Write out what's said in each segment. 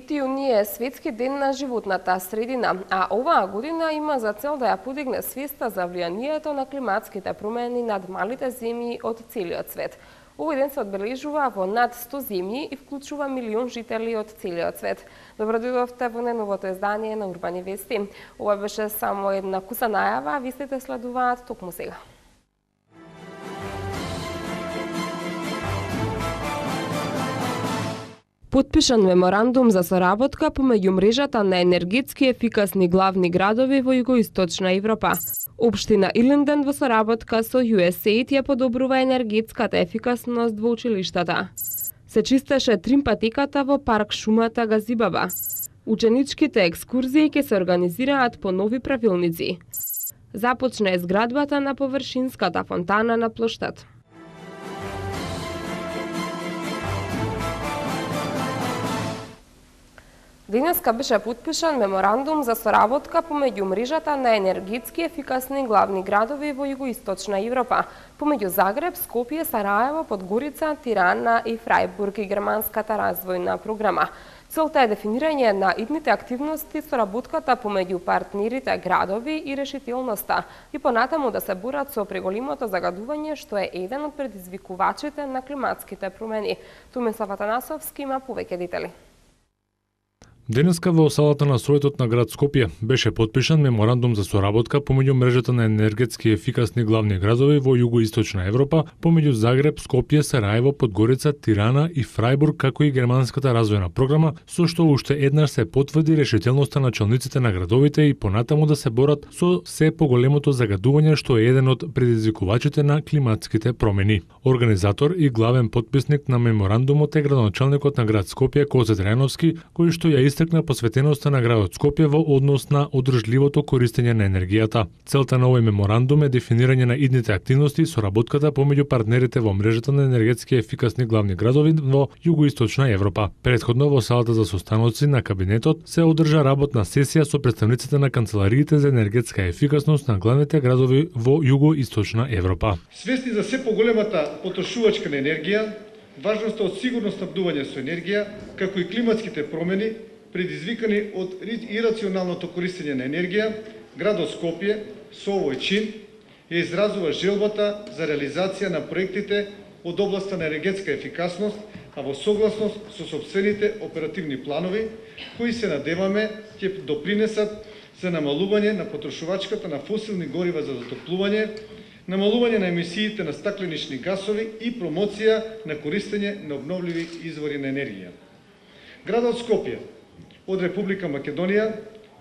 5 јуни е Светски ден на животната средина, а оваа година има за цел да ја подигне свеста за влијанието на климатските промени над малите земји од целиот свет. Овој ден се одбележува во над 100 земји и вклучува милион жители од целиот свет. Добро дојдовте во најновото издание на Урбани вести. Ова беше само една куса најава, вестите следуваат токму сега. Потпишан меморандум за соработка помеѓу мрежата на енергетски ефикасни главни градови во југоисточна Европа. Општина Илинден во соработка со USAID ја подобрува енергетската ефикасност во училиштата. Се чистеше тримпатиката во парк шумата Газибаба. Ученичките екскурзии ќе се организираат по нови правилници. Започна изградбата на површинската фонтана на плоштад. Денеска беше потпишан меморандум за соработка помеѓу мрежата на енергетски ефикасни главни градови во југоисточна Европа, помеѓу Загреб, Скопје, Сараево, Подгорица, Тирана и Фрајбург и германската развојна програма. Целта е дефинирање на идните активности, соработката помеѓу партнерите градови и решителноста и понатаму да се борат со преголемото загадување што е еден од предизвикувачите на климатските промени. Томислав Атанасовски има повеќе детали. Денеска во салата на Советот на град Скопје беше потпишан меморандум за соработка помеѓу мрежата на енергетски ефикасни главни градови во југоисточна Европа, помеѓу Загреб, Скопје, Сараево, Подгорица, Тирана и Фрајбург, како и германската развојна програма, со што уште еднаш се потврди решителноста на челниците на градовите и понатаму да се борат со се поголемото загадување што е еден од предизвикувачите на климатските промени. Организатор и главен потписник на меморандумот е градоначалникот на град Скопје Коце Драјановски, кој што ја истакна посветеноста на градот Скопје во однос на одржливото користење на енергијата. Целта на овој меморандум е дефинирање на идните активности и соработката помеѓу партнерите во мрежата на енергетски ефикасни главни градови во југоисточна Европа. Претходно во салата за состаноци на кабинетот се одржа работна сесија со представниците на канцелариите за енергетска ефикасност на главните градови во југоисточна Европа. Свесни за се поголемата потрошувачка на енергија, важноста од сигурно снабдување со енергија, како и климатските промени предизвикани од ирационалното користење на енергија, градот Скопје со овој чин ја изразува желбата за реализација на проектите од областа на енергетска ефикасност, а во согласност со сопствените оперативни планови, кои се надеваме ќе допринесат за намалување на потрошувачката на фосилни горива за затоплување, намалување на емисиите на стакленични гасови и промоција на користење на обновливи извори на енергија. Градот Скопје од Република Македонија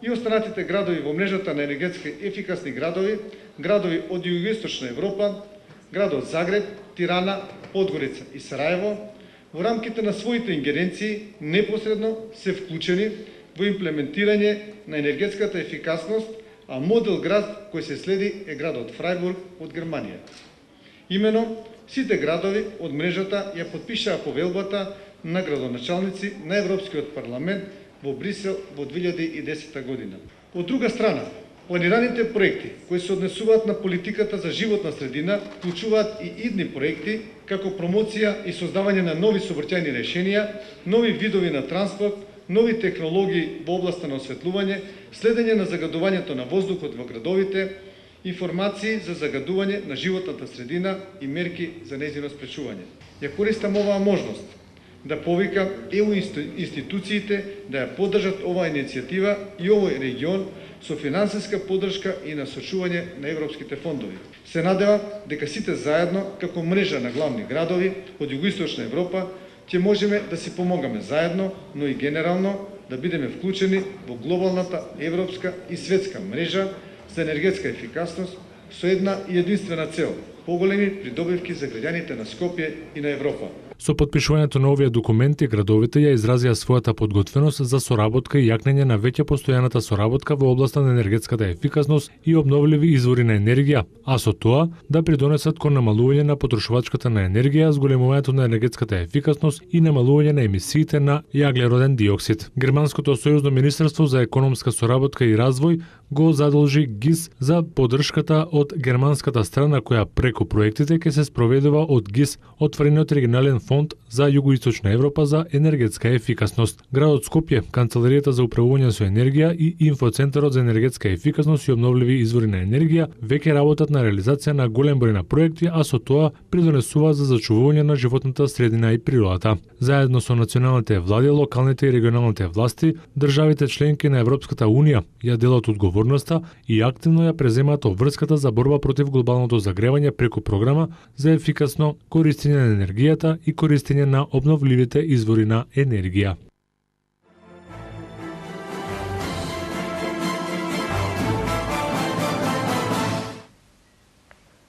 и останатите градови во мрежата на енергетски ефикасни градови, градови од југоисточна Европа, градот Загреб, Тирана, Подгорица и Сараево, во рамките на своите ингеренции непосредно се вклучени во имплементирање на енергетската ефикасност, а модел град кој се следи е градот Фрајбург од Германија. Имено, сите градови од мрежата ја подпишаа повелбата на градоначалници на Европскиот парламент во Брисел во 2010 година. Од друга страна, планираните проекти кои се однесуваат на политиката за животна средина вклучуваат и идни проекти како промоција и создавање на нови сообраќајни решенија, нови видови на транспорт, нови технологии во областа на осветлување, следење на загадувањето на воздухот во градовите, информации за загадување на животната средина и мерки за нејзино спречување. Ја користам оваа можност да повика ЕУ институциите да ја поддржат оваа иницијатива и овој регион со финансиска поддршка и насочување на европските фондови. Се надевам дека сите заедно, како мрежа на главни градови од југоисточна Европа, ќе можеме да си помогаме заедно, но и генерално да бидеме вклучени во глобалната европска и светска мрежа за енергетска ефикасност со една и единствена цел – поголеми придобивки за граѓаните на Скопје и на Европа. Со потпишувањето на овие документи, градовите ја изразија својата подготвеност за соработка и јакнење на веќе постојаната соработка во областа на енергетската ефикасност и обновливи извори на енергија, а со тоа да придонесат кон намалување на потрошувачката на енергија, зголемувањето на енергетската ефикасност и намалување на емисиите на јаглероден диоксид. Германското сојузно министерство за економска соработка и развој го задолжи ГИС за поддршката од германската страна која преку проектите ќе се спроведува од ГИС, отворениот регионален фонд за Југоисточна Европа за енергетска ефикасност. Градот Скопје, Канцеларијата за управување со енергија и Инфоцентарот за енергетска ефикасност и обновливи извори на енергија веќе работат на реализација на голем број на проекти, а со тоа придонесуваат за зачувување на животната средина и природата. Заедно со националните влади, локалните и регионалните власти, државите членки на Европската унија ја делат одговорноста и активно ја преземаат обврската за борба против глобалното загревање преку програма за ефикасно користење на енергијата и користење на обновливите извори на енергија.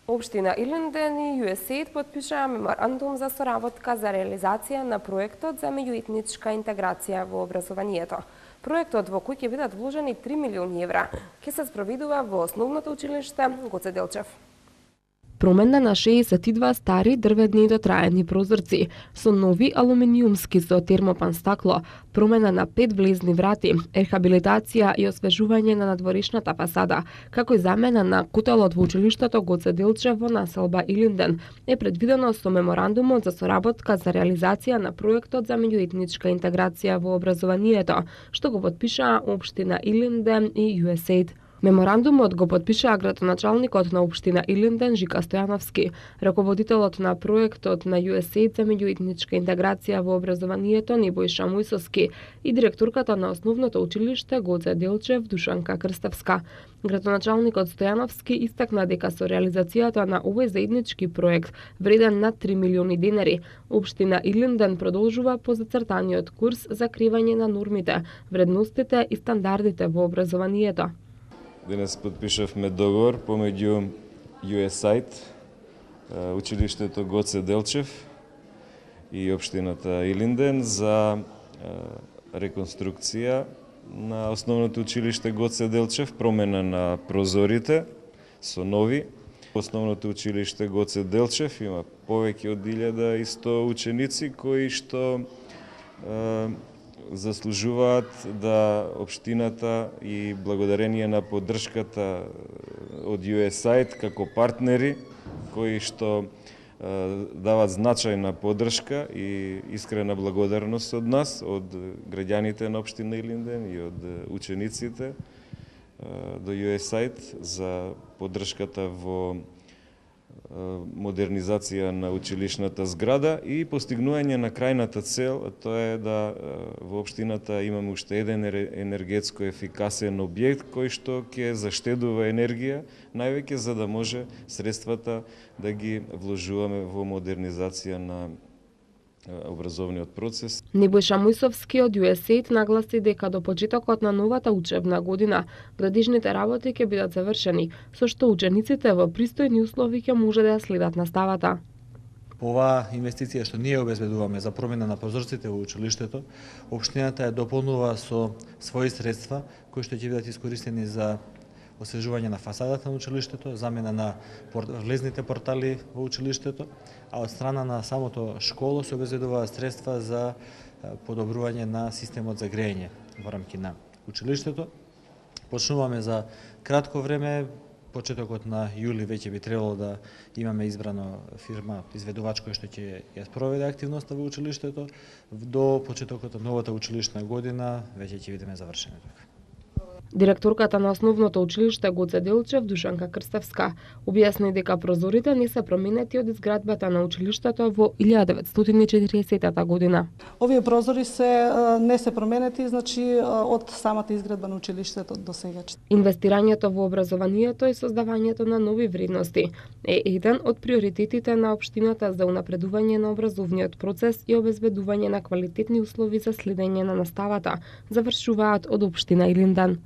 Општина Илинден и USAID потпишаа меморандум за соработка за реализација на проектот за меѓуетничка интеграција во образованието. Проектот во кој ќе бидат вложени 3 милиони евра ќе се спроведува во основното училиште Гоце Делчев. Промена на 62 стари дрвени дотраени прозорци со нови алуминиумски со термопан стакло, промена на 5 влезни врати, рехабилитација и освежување на надворешната фасада, како и замена на кутелот во училиштето Гоце Делчев во населба Илинден е предвидено со меморандумот за соработка за реализација на проектот за меѓуетничка интеграција во образованието, што го потпишаа општина Илинден и USAID. Меморандумот го потпишаа градоначалникот на општина Илинден Жика Стојановски, раководителот на проектот на USAID за меѓуетничка интеграција во образованието Небојша Мојсовски и директорката на основното училиште Гоце Делчев Душанка Крстевска. Градоначалникот Стојановски истакна дека со реализацијата на овој заеднички проект вреден над 3 милиони денари, општина Илинден продолжува по зацртаниот курс за кривање на нормите, вредностите и стандардите во образованието. Денес подпишавме договор помеѓу USAID, училиштето Гоце Делчев и општината Илинден за реконструкција на основното училиште Гоце Делчев, промена на прозорите со нови. Основното училиште Гоце Делчев има повеќе од 1100 ученици кои што заслужуваат да општината и благодарение на поддршката од USAID како партнери кои што дават значајна поддршка и искрена благодарност од нас, од граѓаните на општина Илинден и од учениците до USAID за поддршката во модернизација на училишната зграда и постигнување на крајната цел, тоа е да во општината имаме уште еден енергетско ефикасен објект кој што ќе заштедува енергија, највеќе за да може средствата да ги вложуваме во модернизација на образовниот процес. Небојша Мојсовски од USAID нагласи дека до почетокот на новата учебна година градижните работи ќе бидат завршени, со што учениците во пристојни услови ќе може да ја следат наставата. По оваа инвестиција што ние обезбедуваме за промена на прозорците во училиштето, општината ја дополнува со своји средства кои што ќе бидат искористени за освежување на фасадата на училиштето, замена на влезните портали во училиштето, а од страна на самото школо се обезбедуваат средства за подобрување на системот за грејење во рамки на училиштето. Почнуваме за кратко време, почетокот на јули веќе би требало да имаме избрано фирма изведувач кој што ќе ја спроведе активноста во училиштето. До почетокот на новата училишна година веќе ќе видиме завршено тоа. Директорката на основното училиште Гоце Делчев Душанка Крстевска објасни дека прозорите не се променети од изградбата на училиштето во 1940 година. Овие прозори не се променети, значи од самата изградба на училиштето до сега. Инвестирањето во образованието и создавањето на нови вредности е еден од приоритетите на општината за унапредување на образовниот процес и обезбедување на квалитетни услови за следење на наставата, завршуваат од општина Илинден.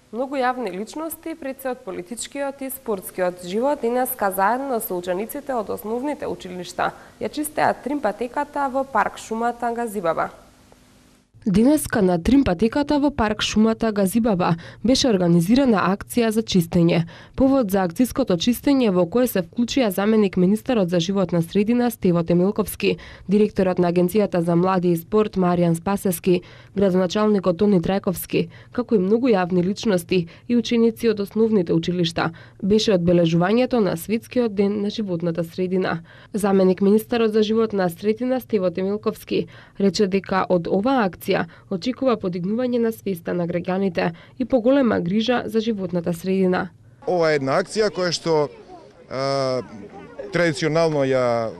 Многу јавни личности пред се од политичкиот и спортскиот живот денеска заедно со учениците од основните училишта ја чистеа тримпатеката во парк шумата Газибаба. Денеска на Тримпатеката во парк шумата Газибаба беше организирана акција за чистење. Повод за акцијското чистење во кое се вклучија заменик министерот за животна средина Стево Темилковски, директорот на Агенцијата за млади и спорт Маријан Спасески, градоначалникот Тони Трајковски, како и многу јавни личности и ученици од основните училишта, беше одбележувањето на Светскиот ден на животната средина. Заменик министерот за животна средина Стево Темилковски рече дека од оваа акција очекува подигнување на свеста на граѓаните и поголема грижа за животната средина. Ова е една акција која што традиционално ја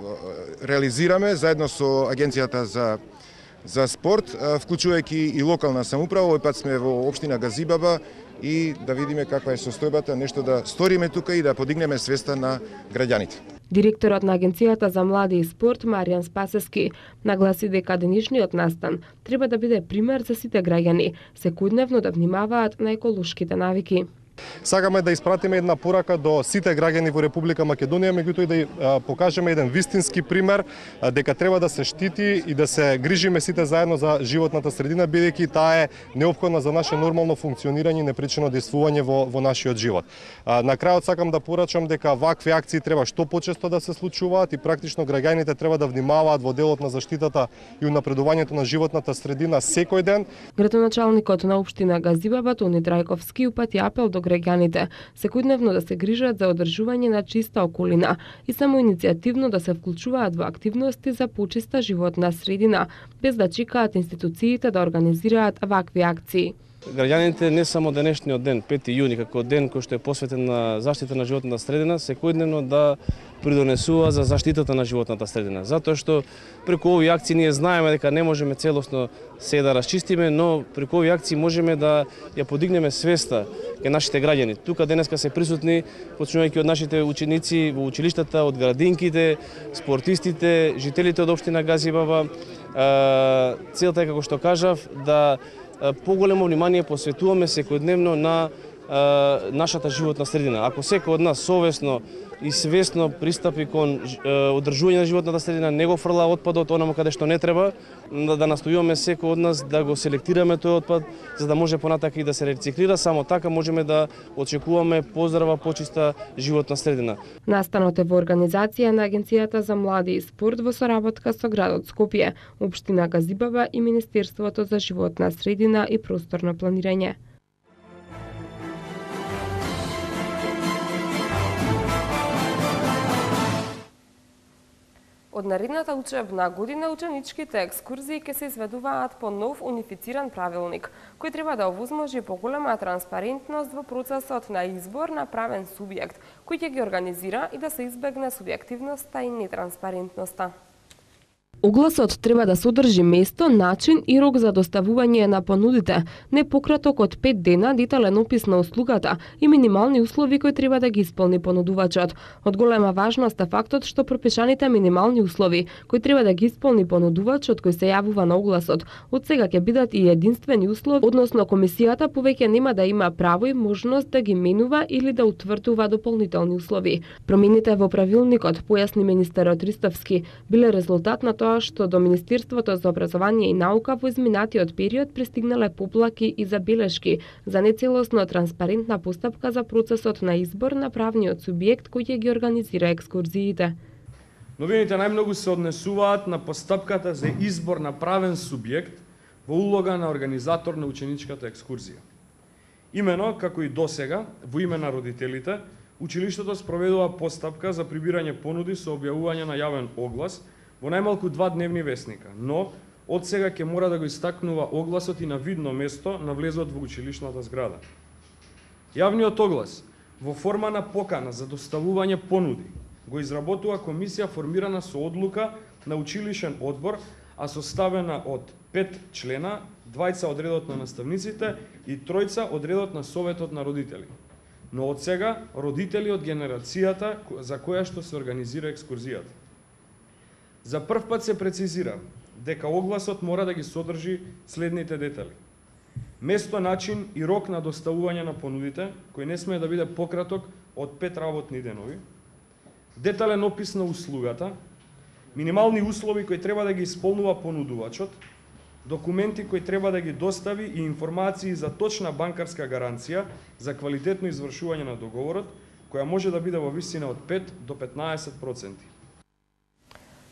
реализираме заедно со Агенцијата за спорт, вклучувајќи и локална самоуправа. Овој пат сме во општина Газибаба и да видиме каква е состојбата, нешто да сториме тука и да подигнеме свеста на граѓаните. Директорот на Агенцијата за млади и спорт Маријан Спасески нагласи дека денешниот настан треба да биде пример за сите граѓани, секојдневно да внимаваат на еколошките навики. Сакаме да испратиме една порака до сите граѓани во Република Македонија, меѓутоа и да покажеме еден вистински пример дека треба да се штити и да се грижиме сите заедно за животната средина, бидејќи таа е неопходна за наше нормално функционирање и непречено действување во нашиот живот. На крајот сакам да порачам дека вакви акции треба што почесто да се случуваат и практично граѓаните треба да внимаваат во делот на заштитата и унапредувањето на животната средина секој ден. Градоначалникот на општина Газибаба Тони Трајковски упати апел до граѓаните секојдневно да се грижат за одржување на чиста околина и самоиницијативно да се вклучуваат во активности за почиста животна средина, без да чекаат институциите да организираат вакви акции. Граѓаните не само денешниот ден, 5 јуни, како ден кој што е посветен на заштита на животната средина, секојдневно да придонесува за заштитата на животната средина. Затоа што преку овие акции ние знаеме дека не можеме целосно се да расчистиме, но преку овие акции можеме да ја подигнеме свеста кај нашите граѓани. Тука денеска се присутни, почнувајќи од нашите ученици во училиштата, од градинките, спортистите, жителите од општина Газибаба. Целта е, како што кажав, да поголемо внимание посветуваме секојдневно на нашата животна средина. Ако секој од нас совесно и свесно пристапи кон одржување на животната средина, не го фрла отпадот онаму каде што не треба, да настојуваме секој од нас да го селектираме тој отпад, за да може понатака и да се рециклира, само така можеме да очекуваме поздрава, почиста животна средина. Настанот е во организација на Агенцијата за млади и спорт во соработка со градот Скопје, општина Газибаба и Министерството за животна средина и просторно планирање. Од наредната учебна година ученичките екскурзии ќе се изведуваат по нов унифициран правилник, кој треба да овозможи поголема транспарентност во процесот на избор на правен субјект, кој ќе ги организира и да се избегне субјективноста и нетранспарентноста. Огласот треба да содржи место, начин и рок за доставување на понудите, не пократок од 5 дена, детален опис на услугата и минимални услови кои треба да ги исполни понудувачот. Од голема важност е фактот што пропишаните минимални услови кои треба да ги исполни понудувачот кој се јавува на огласот, од сега ќе бидат и единствени услови, односно комисијата повеќе нема да има право и можност да ги менува или да утврдува дополнителни услови. Промените во правилникот, појасни министерот Ристовски, биле резултат на тоа што до Министерството за образование и наука во изминатиот период пристигнале поплаки и забелешки за нецелосно транспарентна постапка за процесот на избор на правниот субјект кој ќе ги организира екскурзиите. Новините најмногу се однесуваат на постапката за избор на правен субјект во улога на организатор на ученичката екскурзија. Имено, како и досега, во име на родителите, училиштето спроведува постапка за прибирање понуди со објавување на јавен оглас во најмалку 2 дневни весника, но од сега ќе мора да го истакнува огласот и на видно место на влезот во училишната зграда. Јавниот оглас во форма на покана за доставување понуди го изработува комисија формирана со одлука на училишен одбор, а составена од 5 члена, 2 од редот на наставниците и 3 од редот на советот на родители. Но од сега родители од генерацијата за која што се организира екскурзијата. За прв пат се прецизира дека огласот мора да ги содржи следните детали: место, начин и рок на доставување на понудите, кој не смее да биде пократок од 5 работни денови, детален опис на услугата, минимални услови кои треба да ги исполнува понудувачот, документи кои треба да ги достави и информации за точна банкарска гаранција за квалитетно извршување на договорот, која може да биде во висина од 5 до 15%.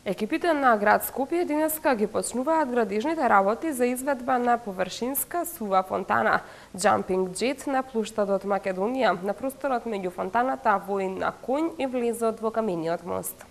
Екипите на град Скопје денеска ги почнуваат градежните работи за изведба на површинска сува фонтана, Jumping Jet на плуштадот Македонија, на просторот меѓу фонтаната Војна конј и влезот во камениот мост.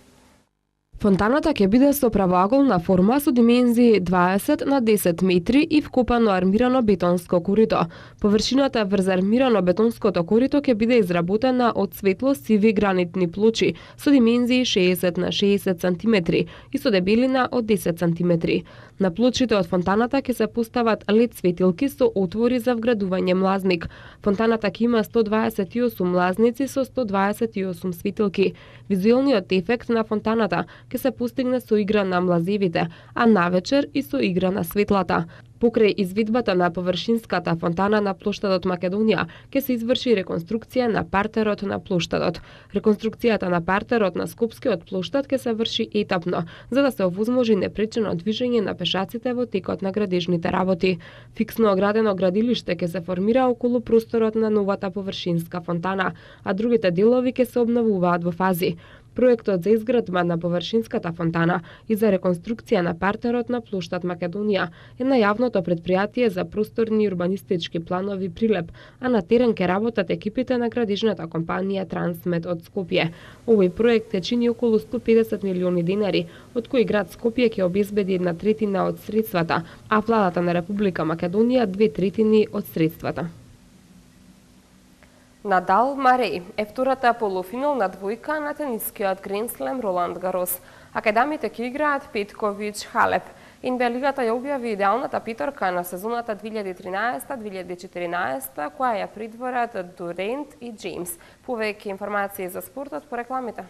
Фонтаната ќе биде со правоаголна форма со димензии 20 на 10 метри и вкопано армирано бетонско корито. Површината врз армирано бетонското корито ќе биде изработена од светло-сиви гранитни плочи со димензии 60 на 60 сантиметри и со дебелина од 10 сантиметри. На плочите од фонтаната ќе се постават лед светилки со отвори за вградување млазник. Фонтаната ќе има 128 млазници со 128 светилки. Визуелниот ефект на фонтаната ќе се постигне со игра на млазевите, а навечер и со игра на светлата. Покрај изведбата на површинската фонтана на плоштадот Македонија, ќе се изврши реконструкција на партерот на плоштадот. Реконструкцијата на партерот на Скопскиот плоштад ќе се врши етапно, за да се овозможи непречено движење на пешаците во текот на градежните работи. Фиксно оградено градилиште ќе се формира околу просторот на новата површинска фонтана, а другите делови ќе се обновуваат во фази. Проектот за изградба на површинската фонтана и за реконструкција на партерот на плоштад Македонија е на јавното претпријатие за просторни и урбанистички планови Прилеп, а на терен ке работат екипите на градежната компанија Трансмет од Скопје. Овој проект е чини околу 150 милиони денари, од кои град Скопје ќе обезбеди 1/3 од средствата, а владата на Република Македонија 2/3 од средствата. Надал Марей е втората полуфинална двојка на тенискиот Гранд Слем Роланд Гарос. Академите ќе играат Петковиќ Халеп. НБА лигата ја објави идеалната петорка на сезоната 2013-2014, која ја придворат Дурент и Джеймс. Повеќе информации за спортот по рекламите.